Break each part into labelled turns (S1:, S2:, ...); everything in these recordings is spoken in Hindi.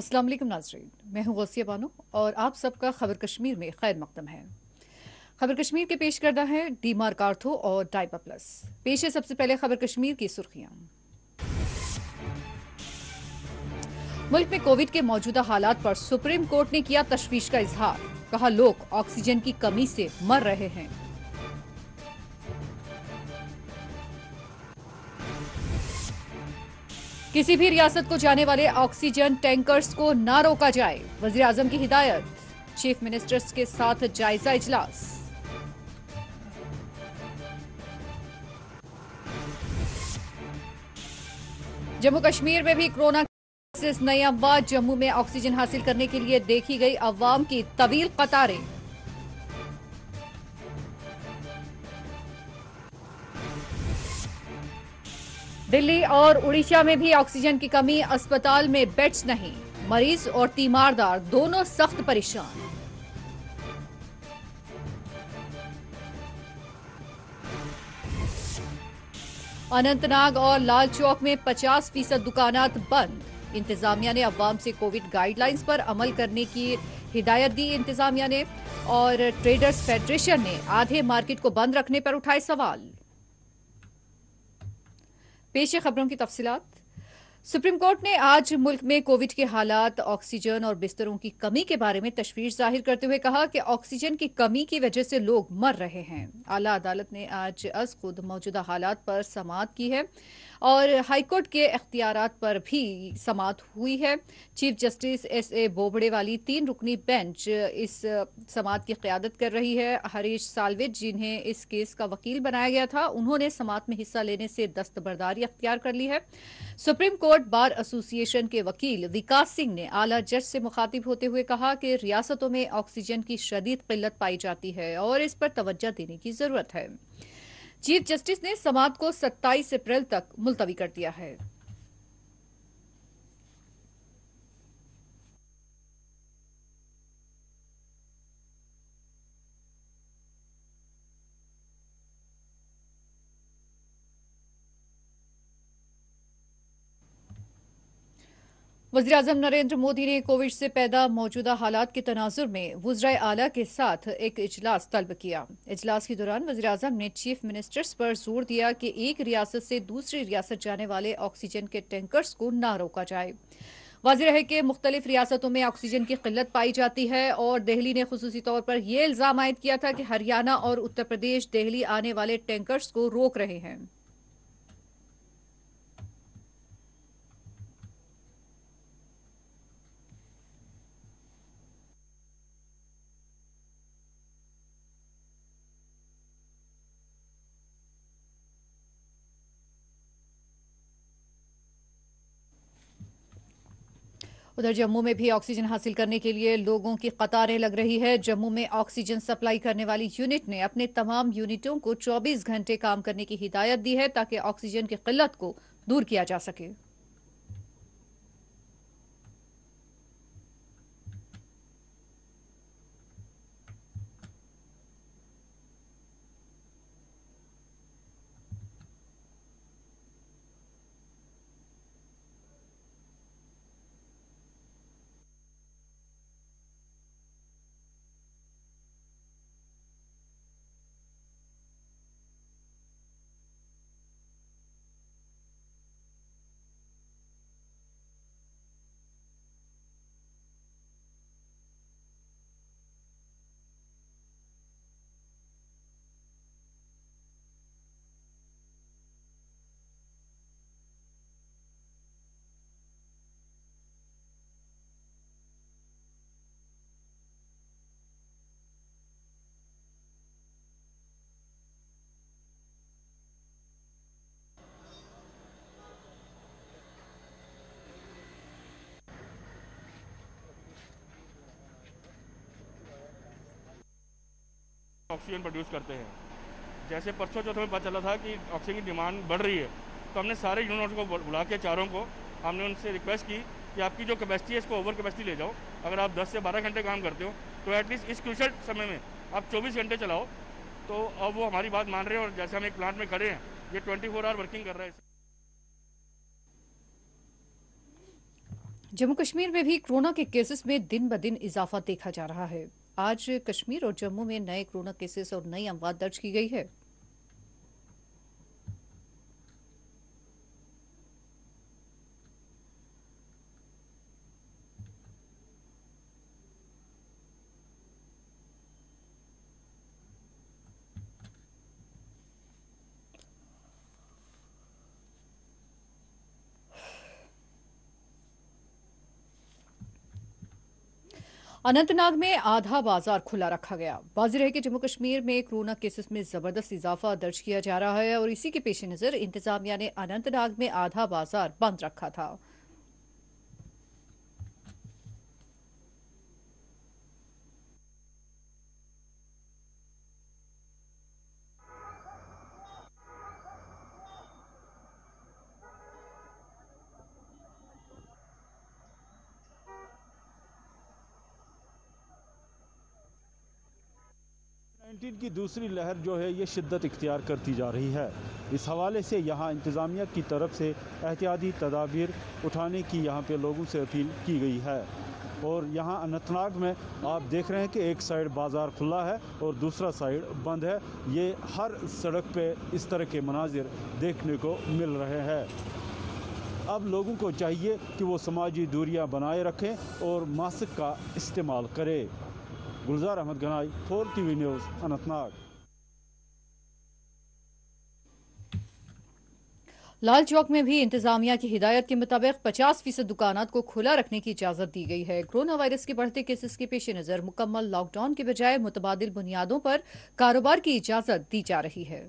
S1: अस्सलाम वालेकुम नाज़रीन, मैं हूँ गौसिया बानो और आप सबका खबर कश्मीर में खैर मकदम है। खबर कश्मीर के पेश करदा है डीमार्क आर्थो और डाइपा प्लस। पेश है सबसे पहले खबर कश्मीर की सुर्खियां। मुल्क में कोविड के मौजूदा हालात पर सुप्रीम कोर्ट ने किया तशवीश का इजहार। कहा लोग ऑक्सीजन की कमी से मर रहे हैं। किसी भी रियासत को जाने वाले ऑक्सीजन टैंकर्स को ना रोका जाए, वजीर आजम की हिदायत। चीफ मिनिस्टर्स के साथ जायजा इजलास। जम्मू कश्मीर में भी कोरोना केसेस नई अफवाह। जम्मू में ऑक्सीजन हासिल करने के लिए देखी गई अवाम की तवील कतारें। दिल्ली और उड़ीसा में भी ऑक्सीजन की कमी, अस्पताल में बेड्स नहीं, मरीज और तीमारदार दोनों सख्त परेशान। अनंतनाग और लाल चौक में 50% दुकानात बंद। इंतजामिया ने अवाम से कोविड गाइडलाइंस पर अमल करने की हिदायत दी। इंतजामिया ने और ट्रेडर्स फेडरेशन ने आधे मार्केट को बंद रखने पर उठाए सवाल। पेश है खबरों की तफसीलात। सुप्रीम कोर्ट ने आज मुल्क में कोविड के हालात, ऑक्सीजन और बिस्तरों की कमी के बारे में तशवीश जाहिर करते हुए कहा कि ऑक्सीजन की कमी की वजह से लोग मर रहे हैं। आला अदालत ने आज अज खुद मौजूदा हालात पर समाअत की है और हाईकोर्ट के इख्तियारात पर भी समाअत हुई है। Chief justice एस.ए. बोबड़े वाली 3 रुकनी बेंच इस समाअत की क़यादत कर रही है। हरीश साल्वेज, जिन्हें इस केस का वकील बनाया गया था, उन्होंने समाअत में हिस्सा लेने से दस्तबरदारी अख्तियार कर ली है। सुप्रीम कोर्ट बार एसोसिएशन के वकील विकास सिंह ने आला जज से मुखातिब होते हुए कहा कि रियासतों में ऑक्सीजन की शदीद किल्लत पाई जाती है और इस पर तवज्जो देने की जरूरत है। चीफ जस्टिस ने समाअत को 27 अप्रैल तक मुलतवी कर दिया है। वज़ीर आज़म नरेंद्र मोदी ने कोविड से पैदा मौजूदा हालात के तनाजुर में वुज़राए आला के साथ एक इजलास तलब किया। इजलास के दौरान वज़ीर आज़म ने चीफ मिनिस्टर्स पर जोर दिया कि एक रियासत से दूसरी रियासत जाने वाले ऑक्सीजन के टैंकर्स को ना रोका जाए। वाज़ेह है कि मुख्तलिफ रियासतों में ऑक्सीजन की किल्लत पाई जाती है और दिल्ली ने खुसूसी तौर पर यह इल्ज़ाम आयद किया था कि हरियाणा और उत्तर प्रदेश दिल्ली आने वाले टैंकर्स को रोक रहे हैं। उधर जम्मू में भी ऑक्सीजन हासिल करने के लिए लोगों की कतारें लग रही है। जम्मू में ऑक्सीजन सप्लाई करने वाली यूनिट ने अपने तमाम यूनिटों को 24 घंटे काम करने की हिदायत दी है ताकि ऑक्सीजन की किल्लत को दूर किया जा सके।
S2: ऑक्सीजन प्रोड्यूस करते हैं। जैसे परसों चौथ में पता चला था कि ऑक्सीजन की डिमांड बढ़ रही है, तो हमने सारे यूनिट्स को बुला के चारों को हमने उनसे रिक्वेस्ट की कि आपकी जो कैपेसिटी है इसको ओवर कैपेसिटी ले जाओ। अगर आप 10 से 12 घंटे काम करते हो तो एटलीस्ट इस क्रूशल समय में आप 24 घंटे चलाओ। तो अब वो हमारी बात मान रहे हैं और जैसे हम एक प्लांट में खड़े हैं, ये 24 आवर वर्किंग कर रहा है।
S1: जम्मू कश्मीर में भी कोरोना के केसेस में दिन ब दिन इजाफा देखा जा रहा है। आज कश्मीर और जम्मू में नए कोरोना केसेस और नई अमवात दर्ज की गई है। अनंतनाग में आधा बाजार खुला रखा गया। वाज़ेह है कि जम्मू कश्मीर में कोरोना केसेस में जबरदस्त इजाफा दर्ज किया जा रहा है और इसी के पेश नजर इंतजामिया ने अनंतनाग में आधा बाजार बंद रखा था।
S3: कोविड-19 की दूसरी लहर जो है ये शिद्दत इख्तियार करती जा रही है। इस हवाले से यहाँ इंतज़ामिया की तरफ से एहतियाती तदाबीर उठाने की यहाँ पे लोगों से अपील की गई है। और यहाँ अनंतनाग में आप देख रहे हैं कि एक साइड बाज़ार खुला है और दूसरा साइड बंद है। ये हर सड़क पे इस तरह के मनाजिर देखने को मिल रहे हैं। अब लोगों को चाहिए कि वो समाजी दूरियां बनाए रखें और मास्क का इस्तेमाल करें। गुलजार अहमद गनाई, 4 TV न्यूज़, अनंतनाग।
S1: लाल चौक में भी इंतजामिया की हिदायत के मुताबिक 50% दुकानात को खुला रखने की इजाजत दी गई है। कोरोना वायरस के बढ़ते केसेस के पेश नजर मुकम्मल लॉकडाउन के बजाय मुतबादिल बुनियादों पर कारोबार की इजाजत दी जा रही है।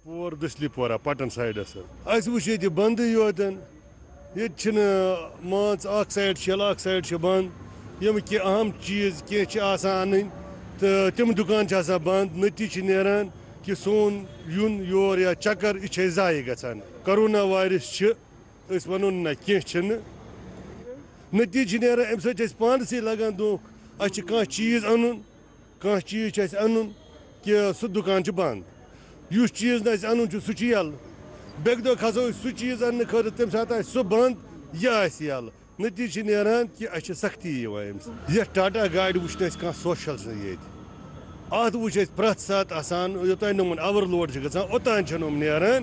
S4: पोर दसलीपोरा पटन साइडस वुच ये बंद योतन ये मान साइड अख साइड बंद यम कि अहम चीज कह अन तो तम दुकान बंद नतीज नान कि सोन यून योर या चक्कर यह जाय गसान कोरोना वायरस वनो ना कह नतीज नान अम सत पानस लगान दुख कह चीज कह चीज अन कि सह दुकान बंद युस चीज ना अन सह यल बेक दो खसो सह चीज अन्न खर तम सात सह बंद यह यल नतीज नान कि सख्ती ये टाटा गाड़ वुचन कह सोशल ये अत वुच प्रथ सात योतान नमन ओवरलोड ओतान नान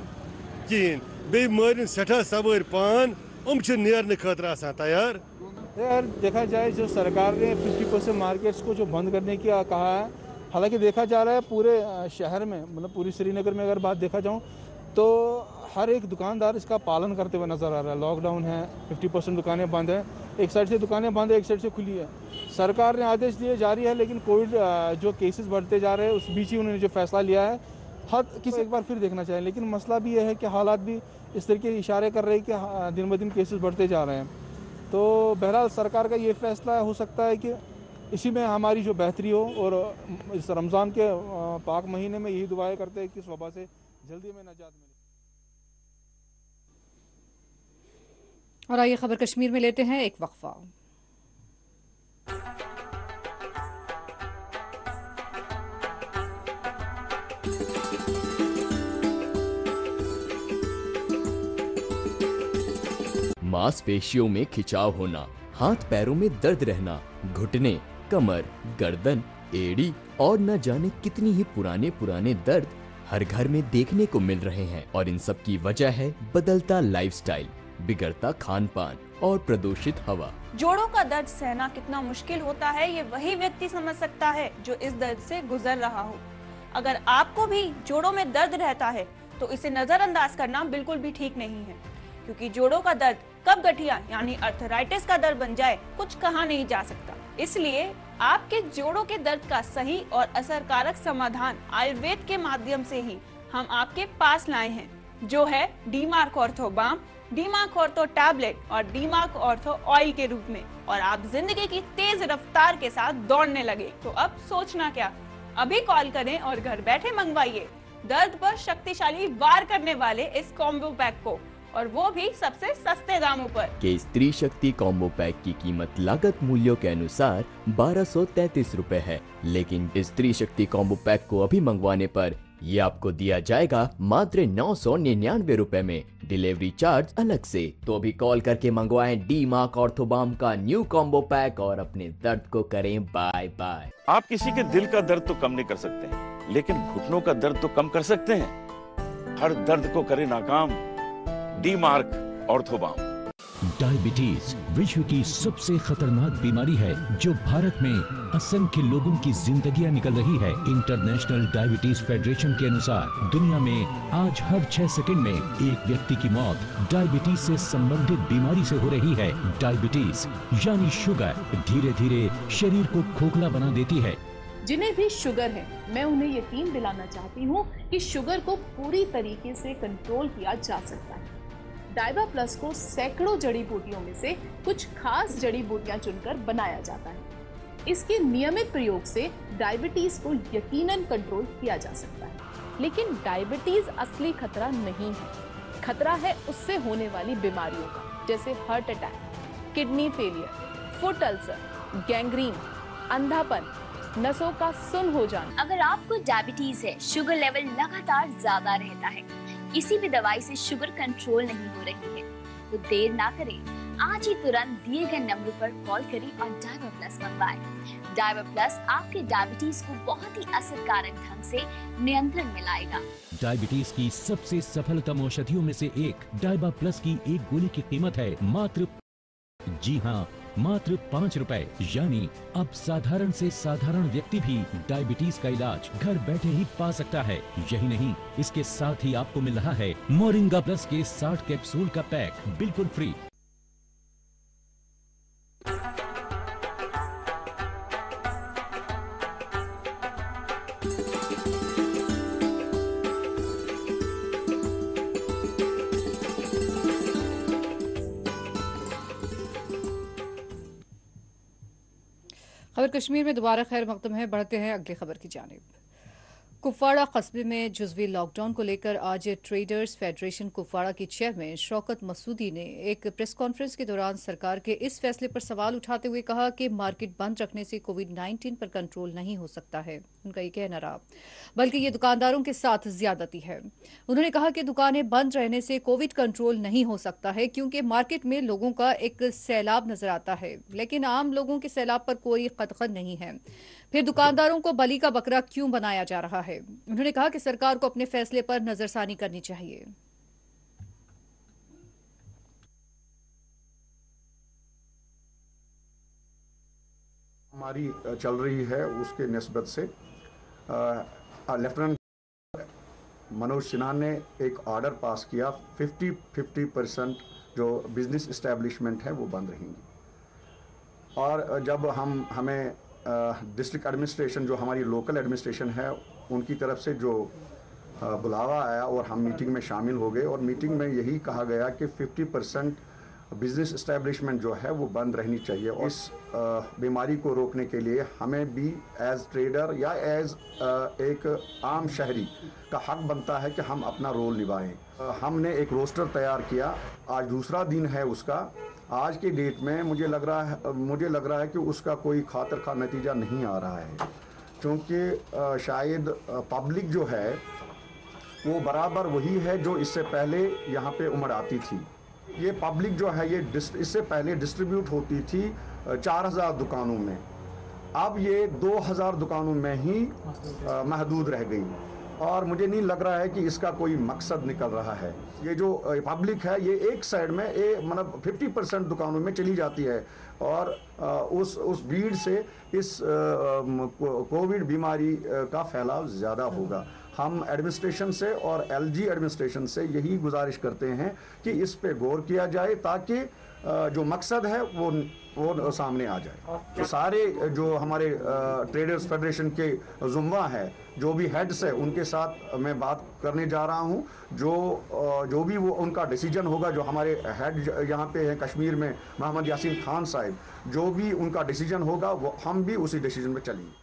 S4: कहें बे मारिन सठा सवार पान नेरने खतर तैयार।
S5: यार देखा जाए जो सरकार ने 50% मार्केट्स को जो बंद करने की कहा है, हालांकि देखा जा रहा है पूरे शहर में मतलब पूरी श्रीनगर में अगर बात देखा जाऊं तो हर एक दुकानदार इसका पालन करते हुए नज़र आ रहा है। लॉकडाउन है, 50% दुकानें बंद हैं, एक साइड से दुकानें बंद है, एक साइड से खुली है। सरकार ने आदेश दिए जारी है, लेकिन कोविड जो केसेस बढ़ते जा रहे हैं उस बीच ही उन्होंने जो फैसला लिया है हर किसी एक बार फिर देखना चाहिए। लेकिन मसला भी यह है कि हालात भी इस तरीके इशारे कर रहे हैं कि दिन ब दिन केसेस बढ़ते जा रहे हैं। तो बहरहाल सरकार का ये फैसला हो सकता है कि इसी में हमारी जो बेहतरी हो और इस रमज़ान के पाक महीने में यही दुआएं करते हैं कि इस वबा से जल्दी में नजात मिले।
S1: और आइए खबर कश्मीर में लेते हैं एक वक्फा।
S6: मांसपेशियों में खिंचाव होना, हाथ पैरों में दर्द रहना, घुटने, कमर, गर्दन, एड़ी और न जाने कितनी ही पुराने दर्द हर घर में देखने को मिल रहे हैं। और इन सब की वजह है बदलता लाइफस्टाइल, बिगड़ता खान पान और प्रदूषित हवा।
S7: जोड़ों का दर्द सहना कितना मुश्किल होता है ये वही व्यक्ति समझ सकता है जो इस दर्द से गुजर रहा हो। अगर आपको भी जोड़ों में दर्द रहता है तो इसे नजरअंदाज करना बिल्कुल भी ठीक नहीं है, क्योंकि जोड़ों का दर्द कब गठिया यानी अर्थराइटिस का दर्द बन जाए कुछ कहा नहीं जा सकता। इसलिए आपके जोड़ों के दर्द का सही और असरकारक समाधान आयुर्वेद के माध्यम से ही हम आपके पास लाए हैं, जो है डीमार्क ऑर्थो बाम, डीमार्क ऑर्थो टैबलेट और डीमार्क ऑर्थो ऑयल के रूप में। और आप जिंदगी की तेज रफ्तार के साथ दौड़ने लगे तो अब सोचना क्या, अभी कॉल करें और घर बैठे मंगवाइए दर्द पर शक्तिशाली वार करने वाले इस कॉम्बो पैक को, और वो भी सबसे सस्ते दामों पर।
S6: के स्त्री शक्ति कॉम्बो पैक की कीमत लागत मूल्यों के अनुसार 1233 रुपए है, लेकिन स्त्री शक्ति कॉम्बो पैक को अभी मंगवाने पर ये आपको दिया जाएगा मात्र 999 रुपए में, डिलीवरी चार्ज अलग से। तो अभी कॉल करके मंगवाएं डी मार्क ऑर्थोबाम का न्यू कॉम्बो पैक और अपने दर्द को करें बाय बाय।
S8: आप किसी के दिल का दर्द तो कम नहीं कर सकते हैं, लेकिन घुटनों का दर्द तो कम कर सकते हैं। हर दर्द को करे नाकाम डी मार्क ऑर्थोबाम।
S9: डायबिटीज विश्व की सबसे खतरनाक बीमारी है जो भारत में असंख्य लोगों की जिंदगियां निकल रही है। इंटरनेशनल डायबिटीज फेडरेशन के अनुसार दुनिया में आज हर 6 सेकंड में एक व्यक्ति की मौत डायबिटीज से संबंधित बीमारी से हो रही है। डायबिटीज यानी शुगर धीरे धीरे शरीर को खोखला बना देती है।
S10: जिन्हें भी शुगर है, मैं उन्हें यकीन दिलाना चाहती हूँ कि शुगर को पूरी तरीके से कंट्रोल किया जा सकता है। डाइबा प्लस को सैकड़ों जड़ी बूटियों में से कुछ खास जड़ी बूटियां चुनकर बनाया जाता है। इसके नियमित प्रयोग से डायबिटीज को यकीनन कंट्रोल किया जा सकता है। लेकिन डायबिटीज असली खतरा नहीं है। खतरा है उससे होने वाली बीमारियों का, जैसे heart attack, kidney failure, foot ulcer, gangrene, अंधापन, नसों का सुन्न हो जाना।
S11: अगर आपको डायबिटीज है, शुगर लेवल लगातार ज्यादा रहता है, किसी भी दवाई से शुगर कंट्रोल नहीं हो रही है, तो देर ना करें, आज ही तुरंत दिए गए नंबर पर कॉल करें और डाइबा प्लस मंगवाएं। डाइबा प्लस आपके डायबिटीज को बहुत ही असरकारक ढंग से नियंत्रण में लाएगा।
S9: डायबिटीज की सबसे सफलतम औषधियों में से एक डाइबा प्लस की एक गोली की कीमत है मात्र, जी हाँ, मात्र 5 रुपए। यानी अब साधारण से साधारण व्यक्ति भी डायबिटीज का इलाज घर बैठे ही पा सकता है। यही नहीं, इसके साथ ही आपको मिल रहा है मोरिंगा प्लस के 60 कैप्सूल का पैक बिल्कुल फ्री।
S1: खबर कश्मीर में दोबारा खैर मकदम है। बढ़ते हैं अगली खबर की जानिब। कुपवाड़ा कस्बे में जुज़वी लॉकडाउन को लेकर आज ट्रेडर्स फेडरेशन कुपवाड़ा की चेयरमैन शौकत मसूदी ने एक प्रेस कॉन्फ्रेंस के दौरान सरकार के इस फैसले पर सवाल उठाते हुए कहा कि मार्केट बंद रखने से कोविड-19 पर कंट्रोल नहीं हो सकता है। उनका ये कहना रहा, बल्कि ये दुकानदारों के साथ ज्यादती है। उन्होंने कहा कि दुकानें बंद रहने से कोविड कंट्रोल नहीं हो सकता है, क्योंकि मार्केट में लोगों का एक सैलाब नजर आता है, लेकिन आम लोगों के सैलाब पर कोई कतगन नहीं है। फिर दुकानदारों को बलि का बकरा क्यों बनाया जा रहा है? उन्होंने कहा कि सरकार को अपने फैसले पर नजरसानी करनी चाहिए।
S12: हमारी चल रही है उसके निस्बत से लेफ्टिनेंट मनोज सिन्हा ने एक ऑर्डर पास किया, 50% जो बिजनेस इस्टेब्लिशमेंट है वो बंद रहेंगी। और जब हमें डिस्ट्रिक्ट एडमिनिस्ट्रेशन जो हमारी लोकल एडमिनिस्ट्रेशन है उनकी तरफ से जो बुलावा आया और हम मीटिंग में शामिल हो गए, और मीटिंग में यही कहा गया कि 50% बिजनेस इस्टेब्लिशमेंट जो है वो बंद रहनी चाहिए। और इस बीमारी को रोकने के लिए हमें भी एज ट्रेडर या एज एक आम शहरी का हक बनता है कि हम अपना रोल निभाएं। हमने एक रोस्टर तैयार किया, आज दूसरा दिन है उसका। आज के डेट में मुझे लग रहा है कि उसका कोई खातर खा नतीजा नहीं आ रहा है, क्योंकि शायद पब्लिक जो है वो बराबर वही है जो इससे पहले यहाँ पे उमड़ आती थी। ये पब्लिक जो है ये इससे पहले डिस्ट्रीब्यूट होती थी 4000 दुकानों में, अब ये 2000 दुकानों में ही महदूद रह गई। और मुझे नहीं लग रहा है कि इसका कोई मकसद निकल रहा है। ये जो पब्लिक है ये एक साइड में मतलब 50% दुकानों में चली जाती है, और उस भीड़ से इस कोविड बीमारी का फैलाव ज़्यादा होगा। हम एडमिनिस्ट्रेशन से और एलजी एडमिनिस्ट्रेशन से यही गुजारिश करते हैं कि इस पे गौर किया जाए, ताकि जो मकसद है वो सामने आ जाए। तो सारे जो हमारे ट्रेडर्स फेडरेशन के जुम्मा है, जो भी हेड्स है, उनके साथ मैं बात करने जा रहा हूं। जो भी वो उनका डिसीजन होगा, जो हमारे हेड यहाँ पे हैं कश्मीर में मोहम्मद यासीन खान साहब, जो भी उनका डिसीजन होगा वो हम भी उसी डिसीजन पे चलेंगे।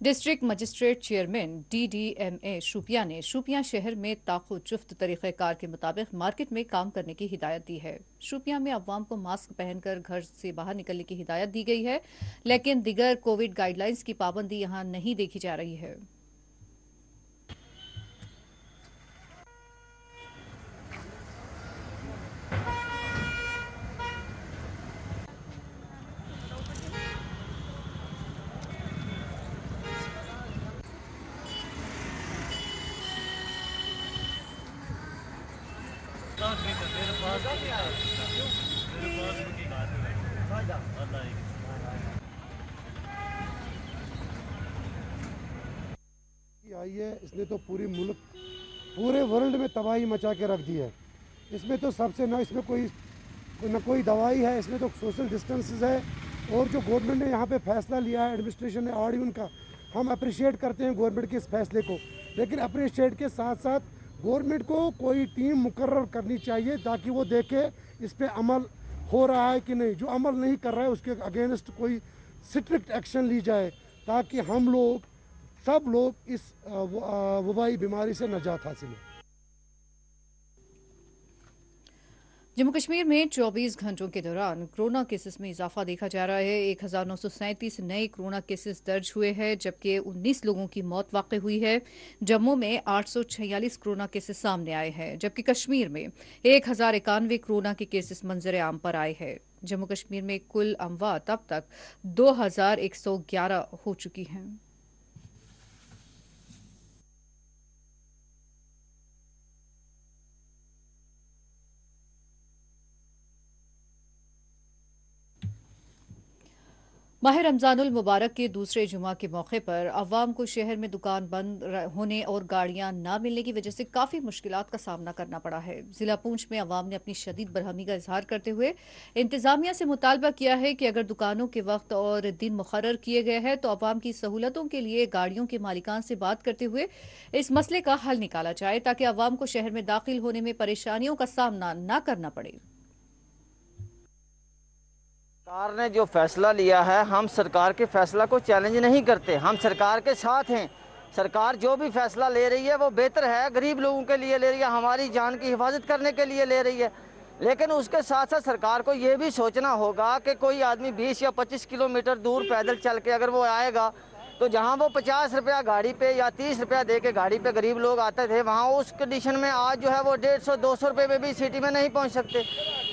S1: डिस्ट्रिक्ट मजिस्ट्रेट चेयरमैन DDMA शूपिया ने शूपियां शहर में ताक़ुजुफ्त तरीक़ेकार के मुताबिक मार्केट में काम करने की हिदायत दी है। शूपियां में अवाम को मास्क पहनकर घर से बाहर निकलने की हिदायत दी गई है, लेकिन दिगर कोविड गाइडलाइंस की पाबंदी यहां नहीं देखी जा रही है।
S13: आई है, इसने तो पूरे वर्ल्ड में तबाही मचा के रख दी है। इसमें तो सबसे ना इसमें कोई दवाई है, इसमें तो सोशल डिस्टेंसेस है। और जो गवर्नमेंट ने यहाँ पे फैसला लिया है, एडमिनिस्ट्रेशन ने ऑलरेडी उनका हम अप्रिशिएट करते हैं गवर्नमेंट के इस फैसले को, लेकिन अप्रिशिएट के साथ साथ गवर्नमेंट को कोई टीम मुकर्रर करनी चाहिए ताकि वो देखे इस पे अमल हो रहा है कि नहीं। जो अमल नहीं कर रहा है उसके अगेंस्ट कोई स्ट्रिक्ट एक्शन ली जाए ताकि हम लोग सब लोग इस वबाई बीमारी से नजात हासिल हो।
S1: जम्मू कश्मीर में 24 घंटों के दौरान कोरोना केसेस में इजाफा देखा जा रहा है। 1937 नए कोरोना केसेस दर्ज हुए हैं, जबकि 19 लोगों की मौत वाक़ई हुई है। जम्मू में 846 कोरोना केसेस सामने आए हैं, जबकि कश्मीर में 1091 कोरोना के केसेस मंजर आम पर आए हैं। जम्मू कश्मीर में कुल अमवात अब तक 2111 हो चुकी हैं। माह रमजानुल मुबारक के दूसरे जुमा के मौके पर अवाम को शहर में दुकान बंद होने और गाड़ियां न मिलने की वजह से काफ़ी मुश्किलात का सामना करना पड़ा है। जिला पूंछ में अवाम ने अपनी शदीद बरहमी का इजहार करते हुए इंतजामिया से मुतालबा किया है कि अगर दुकानों के वक्त और दिन मुकर्रर किए गए हैं तो अवाम की सहूलतों के लिए गाड़ियों के मालिकान से बात करते हुए इस मसले का हल निकाला जाए ताकि अवाम को शहर में दाखिल होने में परेशानियों का सामना न करना पड़े।
S14: सरकार ने जो फैसला लिया है, हम सरकार के फैसला को चैलेंज नहीं करते, हम सरकार के साथ हैं। सरकार जो भी फैसला ले रही है वो बेहतर है, गरीब लोगों के लिए ले रही है, हमारी जान की हिफाजत करने के लिए ले रही है। लेकिन उसके साथ साथ सरकार को ये भी सोचना होगा कि कोई आदमी 20 या 25 किलोमीटर दूर पैदल चल के अगर वो आएगा तो जहाँ वो 50 रुपया गाड़ी पे या 30 रुपया दे के गाड़ी पे गरीब लोग आते थे, वहाँ उस कंडीशन में आज जो है वो 150-200 रुपये में भी सिटी में नहीं पहुँच सकते।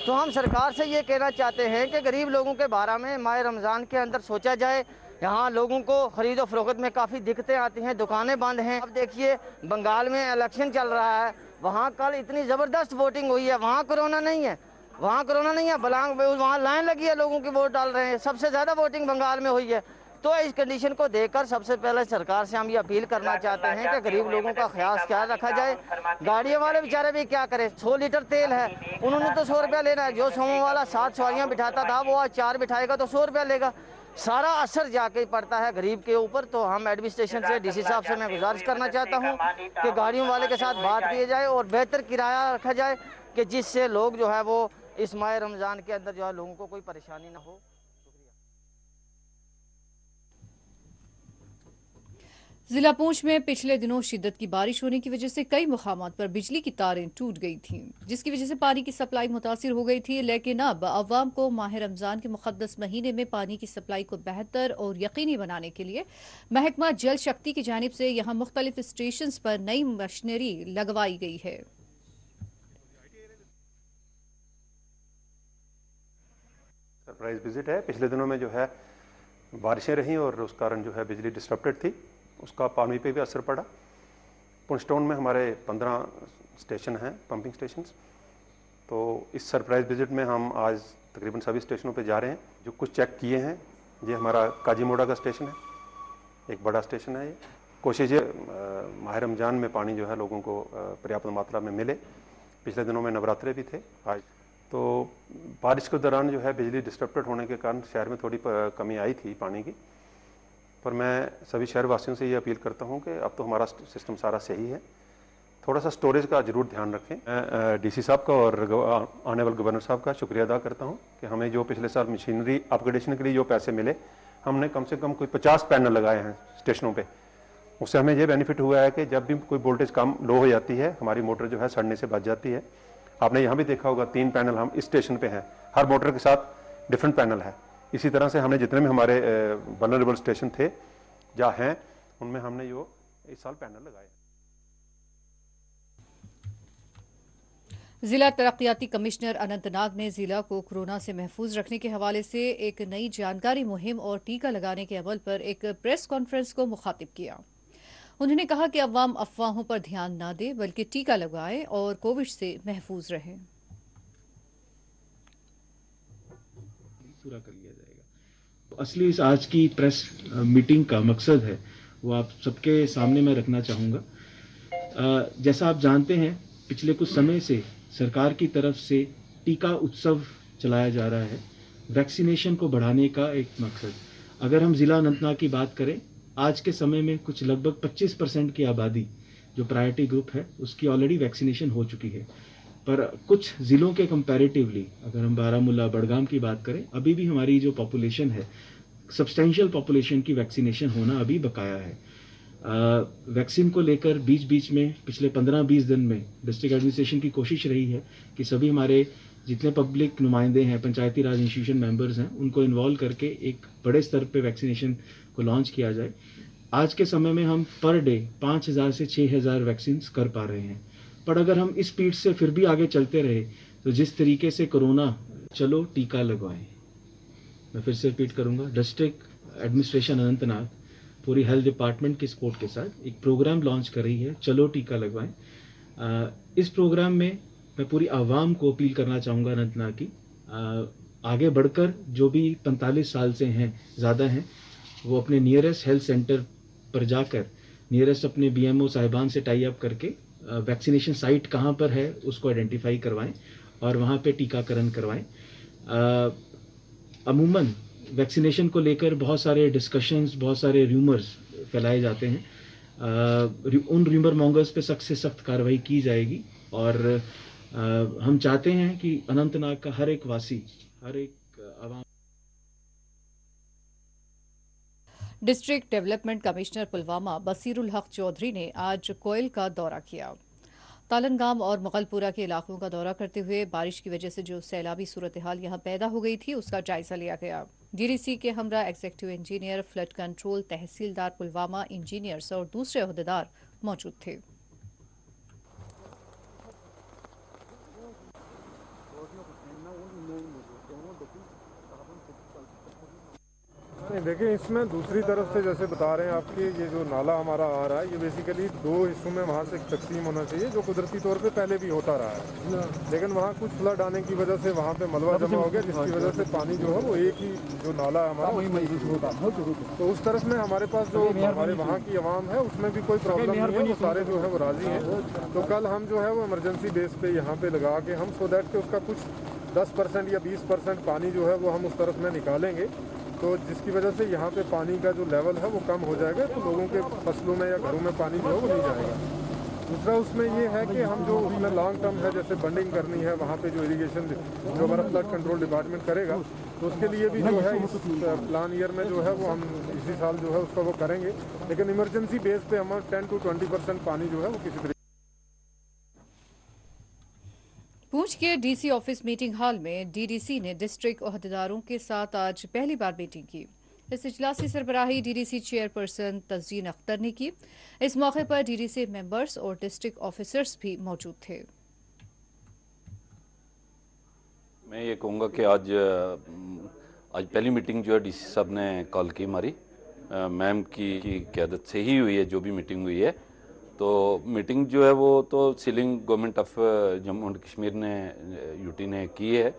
S14: तो हम सरकार से ये कहना चाहते हैं कि गरीब लोगों के बारे में माह रमज़ान के अंदर सोचा जाए। यहाँ लोगों को खरीद और फरोख्त में काफ़ी दिक्कतें आती हैं, दुकानें बंद हैं। अब देखिए बंगाल में इलेक्शन चल रहा है, वहाँ कल इतनी ज़बरदस्त वोटिंग हुई है, वहाँ कोरोना नहीं है, वहाँ लाइन लगी है, लोगों की वोट डाल रहे हैं। सबसे ज़्यादा वोटिंग बंगाल में हुई है। तो इस कंडीशन को देखकर सबसे पहले सरकार से हम ये अपील करना चाहते हैं कि गरीब लोगों का ख्याल रखा जाए। गाड़ियों वाले बेचारे भी क्या करें, 100 लीटर तेल है, उन्होंने तो 100 रुपया लेना है। जो सोमो वाला 7 सवारियाँ बिठाता था वो आज 4 बिठाएगा तो 100 रुपया लेगा। सारा असर जाके पड़ता है गरीब के ऊपर। तो हम एडमिनिस्ट्रेशन से, डीसी साहब से मैं गुजारिश करना चाहता हूँ कि गाड़ियों वाले के साथ बात की जाए और बेहतर किराया रखा जाए कि जिससे लोग जो है वो इस माह रमज़ान के अंदर जो है लोगों को कोई परेशानी ना हो।
S1: जिला पूंछ में पिछले दिनों शिद्दत की बारिश होने की वजह से कई मुकामात पर बिजली की तारें टूट गई थीं, जिसकी वजह से पानी की सप्लाई मुतासिर हो गई थी। लेकिन अब अवाम को माह रमजान के मुकद्दस महीने में पानी की सप्लाई को बेहतर और यकीनी बनाने के लिए महकमा जल शक्ति की जानिब से यहाँ मुख्तलिफ स्टेशन पर नई मशीनरी लगवाई गई है।
S15: सरप्राइज विजिट है। पिछले दिनों में जो है बारिशें रहीं और उस कारण जो है बिजली डिस्टर्बेड थी, उसका पानी पे भी असर पड़ा। पुंछटाउन में हमारे 15 स्टेशन हैं, पंपिंग स्टेशंस। तो इस सरप्राइज विजिट में हम आज तकरीबन सभी स्टेशनों पे जा रहे हैं। जो कुछ चेक किए हैं, ये हमारा काजीमोड़ा का स्टेशन है, एक बड़ा स्टेशन है। ये कोशिश है माह रमजान में पानी जो है लोगों को पर्याप्त मात्रा में मिले। पिछले दिनों में नवरात्रे भी थे आज, तो बारिश के दौरान जो है बिजली डिस्टर्बेड होने के कारण शहर में थोड़ी कमी आई थी पानी की। पर मैं सभी शहर वासियों से ये अपील करता हूँ कि अब तो हमारा सिस्टम सारा सही है, थोड़ा सा स्टोरेज का जरूर ध्यान रखें। मैं डीसी साहब का और ऑनरेबल गवर्नर साहब का शुक्रिया अदा करता हूँ कि हमें जो पिछले साल मशीनरी अपग्रेडेशन के लिए जो पैसे मिले, हमने कम से कम कोई 50 पैनल लगाए हैं स्टेशनों पे। उससे हमें ये बेनिफिट हुआ है कि जब भी कोई वोल्टेज कम लो हो जाती है, हमारी मोटर जो है सड़ने से बच जाती है। आपने यहाँ भी देखा होगा 3 पैनल हम इस स्टेशन पे हैं, हर मोटर के साथ डिफरेंट पैनल है। इसी तरह से हमने जितने भी हमारे वल्नरेबल स्टेशन थे जहाँ हैं, उनमें हमने यो इस साल पैनल लगाए।
S1: जिला तरक्याती कमिश्नर अनंतनाग ने जिला को कोरोना से महफूज रखने के हवाले से एक नई जानकारी मुहिम और टीका लगाने के अमल पर एक प्रेस कॉन्फ्रेंस को मुखातिब किया। उन्होंने कहा कि अवाम अफवाहों पर ध्यान न दे बल्कि टीका लगवाए और कोविड से महफूज रहे।
S16: पूरा कर लिया जाएगा। असली इस आज की प्रेस मीटिंग का मकसद है वो आप सबके सामने मैं रखना चाहूँगा। जैसा आप जानते हैं, पिछले कुछ समय से सरकार की तरफ से टीका उत्सव चलाया जा रहा है, वैक्सीनेशन को बढ़ाने का एक मकसद। अगर हम ज़िला अनंतनाग की बात करें, आज के समय में कुछ लगभग 25% की आबादी जो प्रायोरिटी ग्रुप है उसकी ऑलरेडी वैक्सीनेशन हो चुकी है। पर कुछ ज़िलों के कंपैरेटिवली अगर हम बारामूला, बड़गाम की बात करें, अभी भी हमारी जो पॉपुलेशन है, सब्सटेंशियल पॉपुलेशन की वैक्सीनेशन होना अभी बकाया है। वैक्सीन को लेकर बीच बीच में पिछले 15-20 दिन में डिस्ट्रिक्ट एडमिनिस्ट्रेशन की कोशिश रही है कि सभी हमारे जितने पब्लिक नुमाइंदे हैं, पंचायती राज इंस्टीट्यूशन मेंबर्स हैं, उनको इन्वॉल्व करके एक बड़े स्तर पे वैक्सीनेशन को लॉन्च किया जाए। आज के समय में हम पर डे 5,000 से 6,000 वैक्सीन कर पा रहे हैं। पर अगर हम इस स्पीड से फिर भी आगे चलते रहे तो जिस तरीके से कोरोना, चलो टीका लगवाएं, मैं फिर से रिपीट करूंगा, डिस्ट्रिक्ट एडमिनिस्ट्रेशन अनंतनाग पूरी हेल्थ डिपार्टमेंट के सपोर्ट के साथ एक प्रोग्राम लॉन्च कर रही है, चलो टीका लगवाएं। इस प्रोग्राम में मैं पूरी आवाम को अपील करना चाहूँगा अनंतनाग की, आगे बढ़कर जो भी 45 साल से हैं, ज़्यादा हैं, वो अपने नियरेस्ट हेल्थ सेंटर पर जाकर नियरेस्ट अपने BMO साहिबान से टाई अप करके वैक्सीनेशन साइट कहाँ पर है उसको आइडेंटिफाई करवाएं और वहाँ पे टीकाकरण करवाएं। अमूमन वैक्सीनेशन को लेकर बहुत सारे डिस्कशंस, बहुत सारे र्यूमर्स फैलाए जाते हैं। उन र्यूमर मॉन्गर्स पे सख्त से सख्त कार्रवाई की जाएगी और हम चाहते हैं कि अनंतनाग का हर एक वासी, हर एक आवाम।
S1: डिस्ट्रिक्ट डेवलपमेंट कमिश्नर पुलवामा बसीरुल हक चौधरी ने आज कोयल का दौरा किया। तालनगाम और मुगलपुरा के इलाकों का दौरा करते हुए बारिश की वजह से जो सैलाबी सूरत हाल यहां पैदा हो गई थी उसका जायजा लिया गया। DDC के हमरा एग्जीक्यूटिव इंजीनियर, फ्लड कंट्रोल, तहसीलदार पुलवामा, इंजीनियर्स और दूसरे ओहदेदार मौजूद थे।
S17: देखिए, इसमें दूसरी तरफ से जैसे बता रहे हैं आपके, ये जो नाला हमारा आ रहा है ये बेसिकली 2 हिस्सों में वहाँ से तकसीम होना चाहिए, जो कुदरती तौर पे पहले भी होता रहा है। लेकिन वहाँ कुछ फ्लड आने की वजह से वहाँ पे मलबा जमा हो गया, जिसकी वजह से पानी जो है वो एक ही जो नाला हमारा वही महसूस होता है। तो उस तरफ में हमारे पास जो हमारे वहाँ की आवाम है उसमें भी कोई प्रॉब्लम नहीं है, वो सारे जो है वो राजी हैं। तो कल हम जो है वो इमरजेंसी बेस पे यहाँ पे लगा के हम सो दैट के उसका कुछ 10% या 20% पानी जो है वो हम उस तरफ में निकालेंगे, तो जिसकी वजह से यहाँ पे पानी का जो लेवल है वो कम हो जाएगा, तो लोगों के फसलों में या घरों में पानी जो है वो नहीं जाएगा। दूसरा उसमें ये है कि हम जो उसमें लॉन्ग टर्म है, जैसे बंडिंग करनी है, वहाँ पे जो इरिगेशन जो हमारा फ्लड कंट्रोल डिपार्टमेंट करेगा, तो उसके लिए भी जो है इस प्लान ईयर में जो है वो हम इसी साल जो है उसका वो करेंगे। लेकिन इमरजेंसी बेस पे हम 10 to 20% पानी जो है वो किसी तरीके।
S1: पूंछ के DC ऑफिस मीटिंग हॉल में DDC ने डिस्ट्रिक्ट ओहदेदारों के साथ आज पहली बार मीटिंग की। इस इजलास की सरबराही DDC चेयरपर्सन तज़ीन अख्तर ने की। इस मौके पर DDC मेंबर्स और डिस्ट्रिक्ट ऑफिसर्स भी मौजूद थे।
S8: मैं ये कहूँगा कि आज पहली मीटिंग जो है DC साहब ने कॉल की हमारी मैम की क़यादत से ही हुई है, जो भी मीटिंग हुई है। तो मीटिंग जो है वो तो ceiling government of Jammu and Kashmir ने UT ने की है।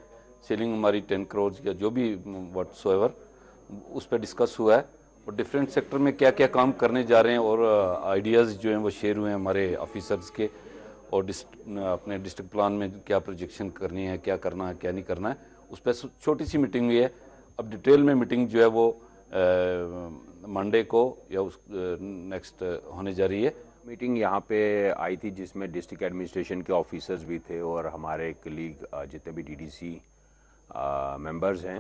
S8: सीलिंग हमारी 10 करोड़ या जो भी व्हाटसोएवर उस पर डिस्कस हुआ है और डिफरेंट सेक्टर में क्या क्या काम करने जा रहे हैं और आइडियाज़ जो हैं वो शेयर हुए हैं हमारे ऑफिसर्स के, और अपने डिस्ट्रिक्ट प्लान में क्या प्रोजेक्शन करनी है, क्या करना है, क्या नहीं करना है, उस पर छोटी सी मीटिंग हुई है। अब डिटेल में मीटिंग जो है वो मंडे को या उस नेक्स्ट होने जा रही है।
S18: मीटिंग यहाँ पे आई थी जिसमें डिस्ट्रिक्ट एडमिनिस्ट्रेशन के ऑफिसर्स भी थे और हमारे कलीग जितने भी DDC मेंबर्स हैं,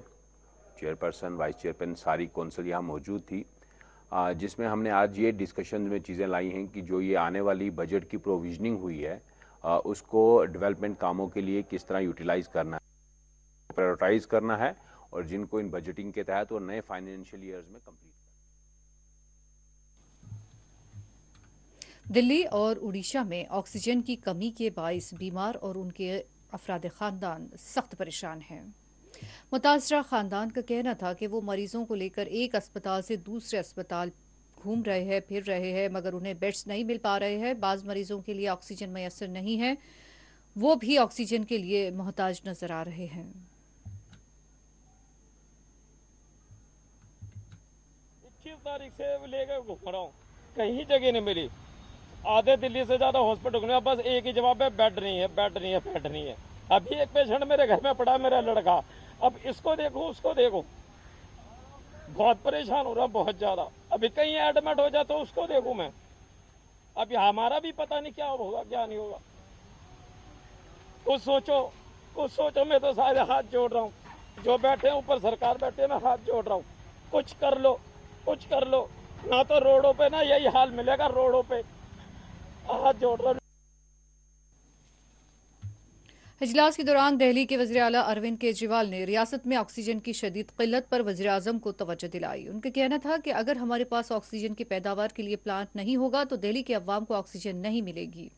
S18: चेयरपर्सन, वाइस चेयरपर्सन, सारी कौंसिल यहाँ मौजूद थी, जिसमें हमने आज ये डिस्कशन में चीज़ें लाई हैं कि जो ये आने वाली बजट की प्रोविजनिंग हुई है उसको डेवलपमेंट कामों के लिए किस तरह यूटिलाइज करना है, प्रायोरिटाइज करना है और जिनको इन बजटिंग के तहत और नए फाइनेंशियल ईयर्स में कंप्लीट।
S1: दिल्ली और उड़ीसा में ऑक्सीजन की कमी के बाइस बीमार और उनके अफराद खानदान सख्त परेशान हैं। मुतासरा खानदान का कहना था कि वो मरीजों को लेकर एक अस्पताल से दूसरे अस्पताल घूम रहे हैं, फिर रहे हैं, मगर उन्हें बेड्स नहीं मिल पा रहे हैं। बाज़ मरीजों के लिए ऑक्सीजन मैसर नहीं है, वो भी ऑक्सीजन के लिए मोहताज नजर आ रहे हैं।
S19: 21 तारीख से लेकर घूम रहा हूँ, कहीं जगह नहीं मिली। आधे दिल्ली से ज्यादा हॉस्पिटल में बस एक ही जवाब है, बेड नहीं है, बेड नहीं है, बेड नहीं है। अभी एक पेशेंट मेरे घर में पड़ा, मेरा लड़का, अब इसको देखो उसको देखो, बहुत परेशान हो रहा, बहुत ज्यादा। अभी कहीं एडमिट हो जाए तो उसको देखूं मैं, अभी हमारा भी पता नहीं क्या होगा क्या नहीं होगा। कुछ सोचो, मैं तो सारे हाथ जोड़ रहा हूँ, जो बैठे हैं ऊपर सरकार बैठे, मैं हाथ जोड़ रहा हूँ, कुछ कर लो, कुछ कर लो। ना तो रोडों पे ना यही हाल मिलेगा, रोडों पे हाथ जोड़ रहा हूँ।
S1: इजलास के दौरान दिल्ली के वज़ीर आला अरविंद केजरीवाल ने रियासत में ऑक्सीजन की शदीद किल्लत पर वज़ीर आज़म को तवज्जो दिलाई। उनका कहना था कि अगर हमारे पास ऑक्सीजन की पैदावार के लिए प्लांट नहीं होगा तो दिल्ली के अवाम को ऑक्सीजन नहीं मिलेगी।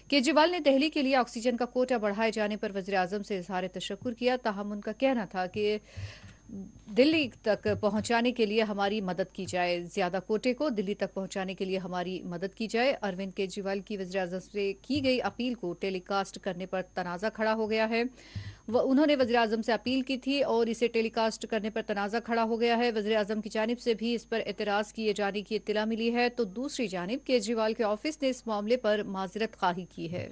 S1: केजरीवाल ने दिल्ली के लिए ऑक्सीजन का कोटा बढ़ाए जाने पर वज़ीर आज़म से इज़हार तशक्कुर किया, ताहम उनका कहना था कि दिल्ली तक पहुंचाने के लिए हमारी मदद की जाए, ज्यादा कोटे को दिल्ली तक पहुंचाने के लिए हमारी मदद की जाए। अरविंद केजरीवाल की वज़ीर आज़म से की गई अपील को टेलीकास्ट करने पर तनाज़ा खड़ा हो गया है। उन्होंने वज़ीर आज़म से अपील की थी और इसे टेलीकास्ट करने पर तनाज़ा खड़ा हो गया है। वज़ीर आज़म की जानिब से भी इस पर एतराज़ किए जाने की इत्तला मिली है, तो दूसरी जानिब केजरीवाल के ऑफिस ने इस मामले पर माज़रत ख़्वाही की है।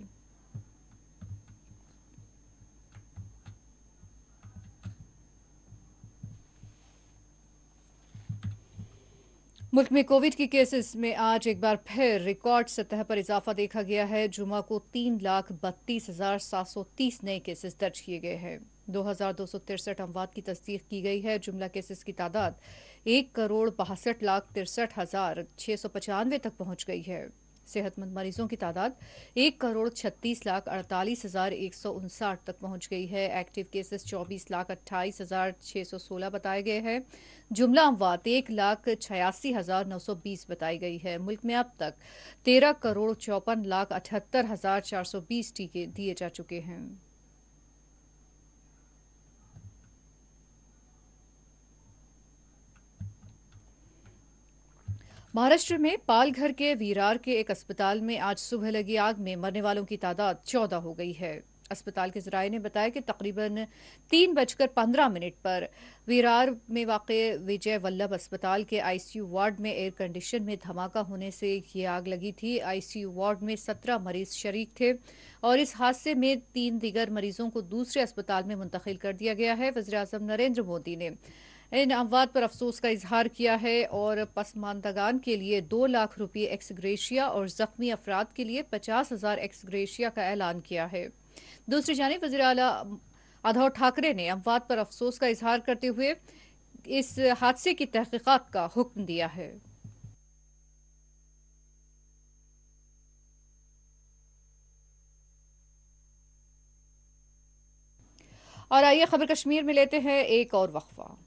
S1: मुल्क में कोविड की केसेस में आज एक बार फिर रिकॉर्ड सतह पर इजाफा देखा गया है। जुमा को 3,32,730 नए केसेस दर्ज किए गए हैं। 2,263 अमवात की तस्दीक की गई है। जुमला केसेस की तादाद 1,62,63,695 तक पहुंच गई है। सेहतमंद मरीजों की तादाद 1,36,48,159 तक पहुंच गई है। एक्टिव केसेस 24,28,616 बताए गए हैं। जुमला अमवात 1,86,920 बताई गई है। मुल्क में अब तक 13,54,78,420 टीके दिए जा चुके हैं। महाराष्ट्र में पालघर के वीरार के एक अस्पताल में आज सुबह लगी आग में मरने वालों की तादाद 14 हो गई है। अस्पताल के ज़राए ने बताया कि तकरीबन 3:15 पर वीरार में वाक़े विजय वल्लभ अस्पताल के आईसीयू वार्ड में एयर कंडीशन में धमाका होने से ये आग लगी थी। आईसीयू वार्ड में 17 मरीज शरीक थे और इस हादसे में 3 दीगर मरीजों को दूसरे अस्पताल में मुंतकिल कर दिया गया है। वज़ीर आज़म नरेंद्र मोदी ने इन अमवात पर अफसोस का इजहार किया है और पसमानदगान के लिए 2 लाख रुपये एक्सग्रेशिया और जख्मी अफराद के लिए 50,000 एक्सग्रेशिया का ऐलान किया है। दूसरी जानिब वज़ीर आला उद्धव ठाकरे ने अमवात पर अफसोस का इजहार करते हुए इस हादसे की तहकीकात का हुक्म दिया है। और आइए खबर कश्मीर में लेते हैं एक और वक्फा।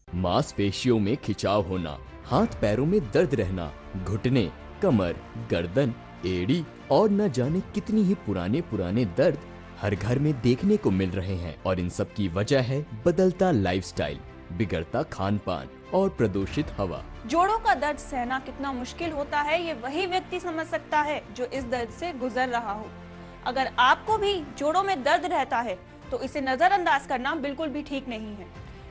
S6: मांसपेशियों में खिंचाव होना, हाथ पैरों में दर्द रहना, घुटने, कमर, गर्दन, एड़ी और न जाने कितनी ही पुराने दर्द हर घर में देखने को मिल रहे हैं। और इन सब की वजह है बदलता लाइफस्टाइल, बिगड़ता खान पान और प्रदूषित हवा।
S7: जोड़ों का दर्द सहना कितना मुश्किल होता है ये वही व्यक्ति समझ सकता है जो इस दर्द से गुजर रहा हो। अगर आपको भी जोड़ों में दर्द रहता है तो इसे नजरअंदाज करना बिल्कुल भी ठीक नहीं है,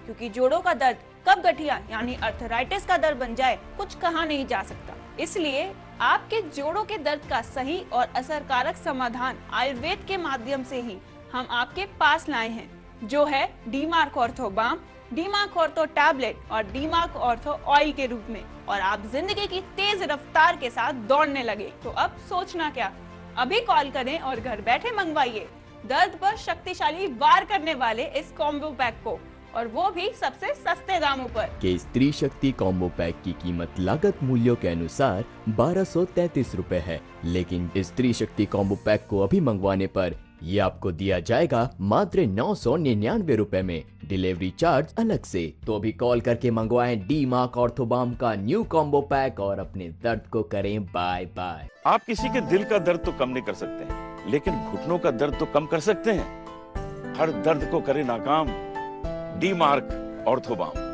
S7: क्योंकि जोड़ों का दर्द कब गठिया यानी अर्थराइटिस का दर्द बन जाए कुछ कहा नहीं जा सकता। इसलिए आपके जोड़ों के दर्द का सही और असरकारक समाधान आयुर्वेद के माध्यम से ही हम आपके पास लाए हैं, जो है डीमार्क ऑर्थो बाम, डीमार्क ऑर्थो टैबलेट और डीमार्क ऑर्थो ऑयल के रूप में। और आप जिंदगी की तेज रफ्तार के साथ दौड़ने लगे तो अब सोचना क्या, अभी कॉल करें और घर बैठे मंगवाइए दर्द पर शक्तिशाली वार करने वाले इस कॉम्बो पैक को, और वो भी सबसे सस्ते दामों पर।
S6: के स्त्री शक्ति कॉम्बो पैक की कीमत लागत मूल्यों के अनुसार 1233 रुपए है, लेकिन स्त्री शक्ति कॉम्बो पैक को अभी मंगवाने पर ये आपको दिया जाएगा मात्र 999 रुपए में, डिलीवरी चार्ज अलग से। तो अभी कॉल करके मंगवाएं डीमार्क ऑर्थोबाम का न्यू कॉम्बो पैक और अपने दर्द को करें बाय बाय।
S20: आप किसी के दिल का दर्द तो कम नहीं कर सकते हैं, लेकिन घुटनों का दर्द तो कम कर सकते हैं। हर दर्द को करे नाकाम डीमार्क ऑर्थोबाम।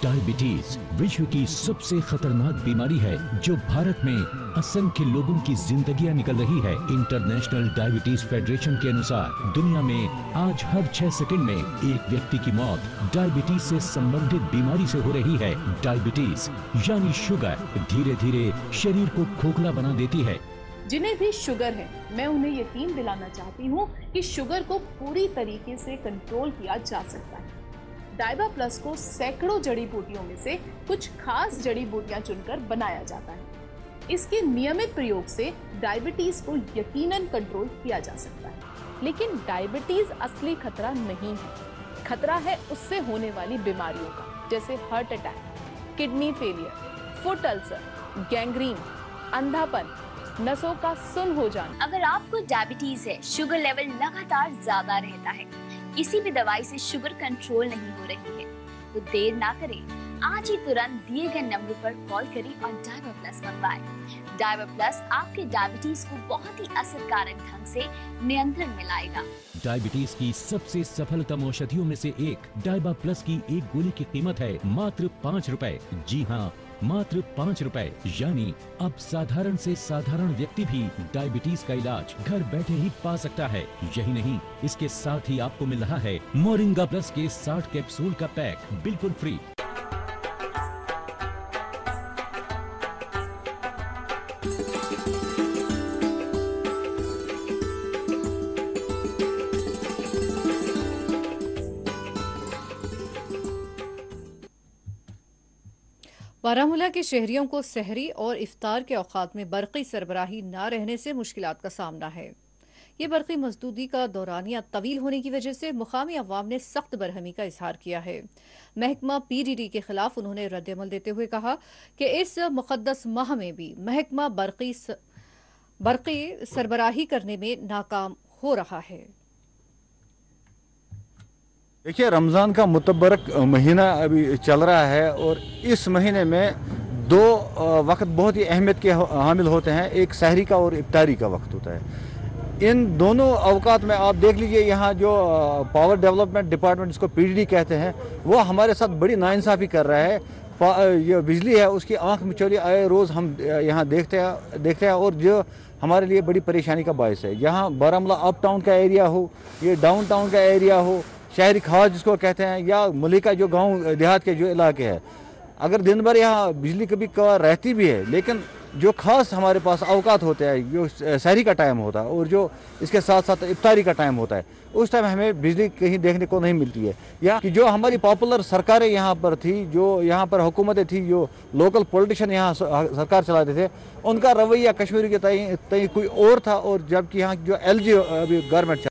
S9: डायबिटीज विश्व की सबसे खतरनाक बीमारी है जो भारत में असंख्य लोगों की जिंदगियां निकल रही है। इंटरनेशनल डायबिटीज फेडरेशन के अनुसार दुनिया में आज हर 6 सेकंड में एक व्यक्ति की मौत डायबिटीज से संबंधित बीमारी से हो रही है। डायबिटीज यानी शुगर धीरे धीरे शरीर को खोखला बना देती है।
S10: जिन्हें भी शुगर है, मैं उन्हें यकीन दिलाना चाहती हूँ कि शुगर को पूरी तरीके से कंट्रोल किया जा सकता है। डाइबा प्लस को सैकड़ों जड़ी बूटियों में से कुछ खास जड़ी बूटियां चुनकर बनाया जाता है। इसके नियमित प्रयोग से डायबिटीज को यकीनन कंट्रोल किया जा सकता है। लेकिन डायबिटीज असली खतरा नहीं है। खतरा है उससे होने वाली बीमारियों का, जैसे heart attack, kidney failure, foot ulcer, gangrene, अंधापन, नसों का सुन्न हो जाना।
S11: अगर आपको डायबिटीज है, शुगर लेवल लगातार ज्यादा रहता है, किसी भी दवाई से शुगर कंट्रोल नहीं हो रही है, तो देर ना करें, आज ही तुरंत दिए गए नंबर पर कॉल करें और डाइबा प्लस मंगवाएं। डाइबा प्लस आपके डायबिटीज को बहुत ही असरकारक ढंग से नियंत्रण में लाएगा।
S9: डायबिटीज की सबसे सफलतम औषधियों में से एक डाइबा प्लस की एक गोली की कीमत है मात्र 5 रुपए। जी हाँ, मात्र 5 रुपए। यानी अब साधारण से साधारण व्यक्ति भी डायबिटीज का इलाज घर बैठे ही पा सकता है। यही नहीं, इसके साथ ही आपको मिल रहा है मोरिंगा प्लस के 60 कैप्सूल का पैक बिल्कुल फ्री।
S1: बारामूला के शहरियों को सहरी और इफ्तार के औकात में बरक़ी सरबराही न रहने से मुश्किलात का सामना है। ये बरक़ी मजदूदी का दौरानिया तवील होने की वजह से मुकामी अवाम ने सख्त बरहमी का इजहार किया है। महकमा PDD के खिलाफ उन्होंने रद्दमल देते हुए कहा कि इस मुक़द्दस माह में भी महकमा बरक़ी सरबराही करने में नाकाम हो रहा है।
S21: देखिए, रमज़ान का मुतबरक महीना अभी चल रहा है और इस महीने में 2 वक्त बहुत ही अहमियत के हामिल होते हैं। एक सहरी का और इफ्तारी का वक्त होता है। इन दोनों अवकात में आप देख लीजिए, यहाँ जो पावर डेवलपमेंट डिपार्टमेंट जिसको PDD कहते हैं, वो हमारे साथ बड़ी नाइंसाफ़ी कर रहा है। ये बिजली है उसकी आंख मिचौली आए रोज़ हम यहाँ देखते हैं और जो हमारे लिए बड़ी परेशानी का बायस है। यहाँ बारामूला अप टाउन का एरिया हो, ये डाउन टाउन का एरिया हो, शहरी खास जिसको कहते हैं, या मलिका जो गांव देहात के जो इलाके हैं, अगर दिन भर यहाँ बिजली कभी कभार रहती भी है, लेकिन जो खास हमारे पास अवकात होते हैं, जो सहरी का टाइम होता है और जो इसके साथ साथ इफ्तारी का टाइम होता है, उस टाइम हमें बिजली कहीं देखने को नहीं मिलती है। या कि जो हमारी पॉपुलर सरकारें यहाँ पर थी, जो यहाँ पर हुकूमतें थी, जो लोकल पॉलिटिशियन यहाँ सरकार चलाते थे, उनका रवैया कश्मीर के तय कोई और था, और जबकि यहाँ जो LG अभी गवर्नमेंट।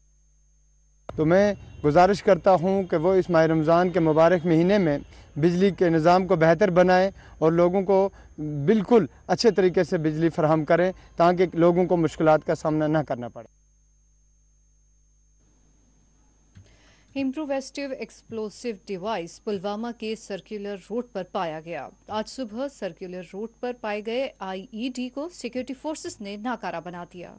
S22: तो मैं गुजारिश करता हूँ कि वो इस माह रमज़ान के मुबारक महीने में बिजली के निज़ाम को बेहतर बनाएं और लोगों को बिल्कुल अच्छे तरीके से बिजली फराहम करें, ताकि लोगों को मुश्किलात का सामना न करना पड़े।
S1: इम्प्रोवेस्टिव एक्सप्लोसिव डिवाइस पुलवामा के सर्कुलर रोड पर पाया गया। आज सुबह सर्कुलर रोड पर पाए गए IED को सिक्योरिटी फोर्सेस ने नाकारा बना दिया।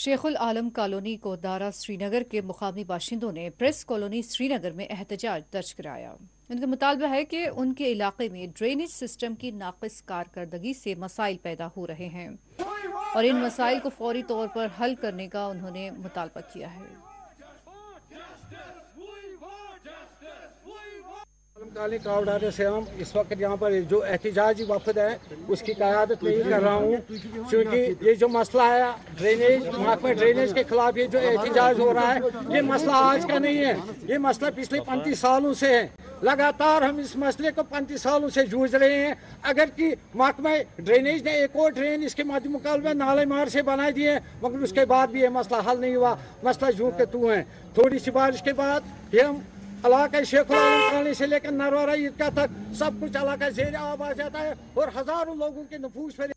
S1: शेखुल आलम कॉलोनी कोहदारा श्रीनगर के मुकामी बाशिंदों ने प्रेस कॉलोनी श्रीनगर में एहतजाज दर्ज कराया। उनका मुतालबा है कि उनके इलाके में ड्रेनेज सिस्टम की नाक़िस कारकर्दगी से मसाइल पैदा हो रहे हैं और इन मसाइल को फौरी तौर पर हल करने का उन्होंने मुतालबा किया है।
S2: कावडारे से हम इस वक्त यहाँ पर जो एहतजाजी वफद है उसकी क़यादत नहीं कर रहा हूँ, क्योंकि ये जो मसला है ड्रेनेज, महकमा ड्रेनेज के खिलाफ ये जो एहतजाज हो रहा है, ये मसला आज का नहीं है, ये मसला पिछले 35 सालों से है। लगातार हम इस मसले को 35 सालों से जूझ रहे हैं। अगर कि महकमा ड्रेनेज ने एक और ड्रेन इसके मध्य मुकाबले नाले मार से बना दिए, मगर उसके बाद भी ये मसला हल नहीं हुआ। मसला जू के तू है। थोड़ी सी बारिश के बाद ये हम इलाका शेखुल आलम कॉलोनी से लेकर नरवारा ईदगाह तक सब कुछ इलाका ज़ेर आब आ जाता है और हजारों लोगों के नफूस पर।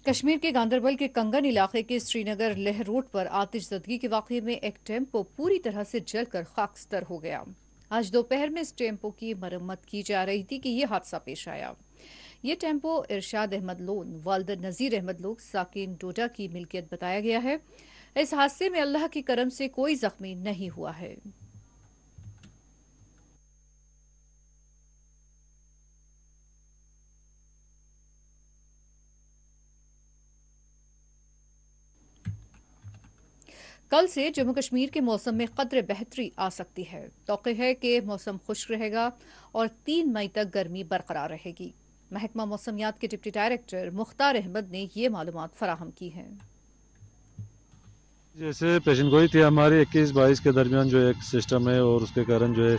S1: कश्मीर के गांदरबल के कंगन इलाके के श्रीनगर लेह रोड पर आतिशज़दगी के वाक़े में एक टेम्पो पूरी तरह से जलकर खाकस्तर हो गया। आज दोपहर में इस टेम्पो की मरम्मत की जा रही थी कि यह हादसा पेश आया। ये टेम्पो इरशाद अहमद लोन वालिद नज़ीर अहमद लोग साकिन डोडा की मिल्कियत बताया गया है। इस हादसे में अल्लाह की करम से कोई जख्मी नहीं हुआ है। कल से जम्मू कश्मीर के मौसम में कदरे बेहतरी आ सकती है। तौक़े है कि मौसम खुश्क रहेगा और 3 मई तक गर्मी बरकरार रहेगी। महकमा मौसमियात के डिप्टी डायरेक्टर मुख्तार अहमद ने ये मालूमात फराहम की हैं।
S3: जैसे पेशन गोई थी हमारी 21-22 के दरमियान जो एक सिस्टम है और उसके कारण जो है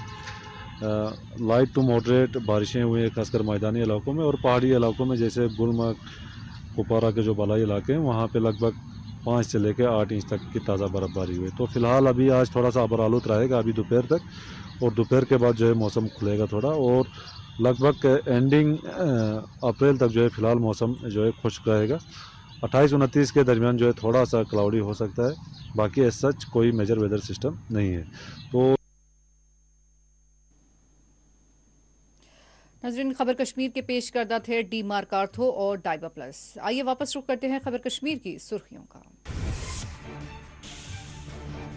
S3: लाइट टू मॉडरेट बारिशें हुई हैं, खासकर मैदानी इलाकों में और पहाड़ी इलाकों में जैसे गुलमर्ग कुपवारा के जो बलाई इलाके हैं वहाँ पे लगभग 5 से लेकर 8 इंच तक की ताज़ा बर्फबारी हुई। तो फिलहाल अभी आज थोड़ा सा अबरालूद रहेगा अभी दोपहर तक, और दोपहर के बाद जो है मौसम खुलेगा थोड़ा, और लगभग एंडिंग अप्रैल तक जो है फिलहाल मौसम जो है खुश्क रहेगा। 28-29 के दरमियान जो है थोड़ा सा क्लाउडी हो सकता है, बाकी एज सच कोई मेजर वेदर सिस्टम नहीं है। तो
S1: नाज़रीन, खबर कश्मीर के पेश करदा थे डी मार्क आर्थो और डाइबा प्लस। आइए वापस रुख करते हैं खबर कश्मीर की सुर्खियों का।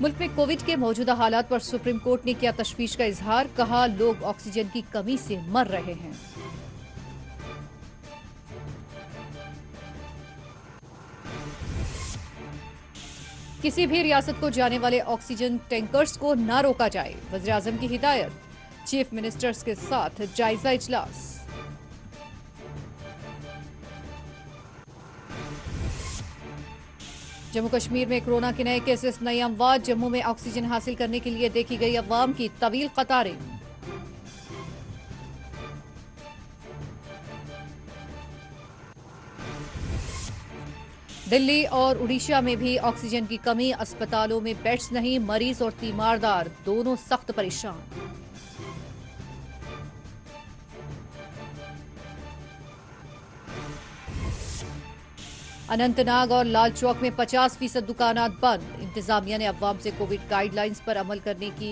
S1: मुल्क में कोविड के मौजूदा हालात पर सुप्रीम कोर्ट ने किया तशवीश का इजहार। कहा लोग ऑक्सीजन की कमी से मर रहे हैं। किसी भी रियासत को जाने वाले ऑक्सीजन टैंकर्स को न रोका जाए, वज़ीर आज़म की हिदायत। चीफ मिनिस्टर्स के साथ जायजा इजलास। जम्मू कश्मीर में कोरोना के नए केसेस, नई अमवात। जम्मू में ऑक्सीजन हासिल करने के लिए देखी गई अवाम की तवील कतारें। दिल्ली और उड़ीसा में भी ऑक्सीजन की कमी, अस्पतालों में बेड्स नहीं, मरीज और तीमारदार दोनों सख्त परेशान। अनंतनाग और लाल चौक में 50% दुकानात बंद। इंतजामिया ने अवाम से कोविड गाइडलाइंस पर अमल करने की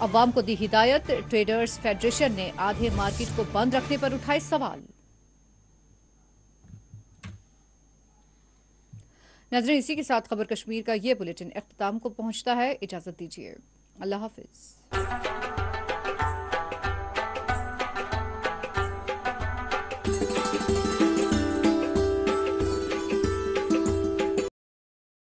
S1: अवाम को दी हिदायत। ट्रेडर्स फेडरेशन ने आधे मार्केट को बंद रखने पर उठाए सवाल। नाज़रीन, इसी के साथ खबर कश्मीर का ये बुलेटिन इख्तिताम को पहुंचता है। इजाजत दीजिए, अल्लाह हाफिज।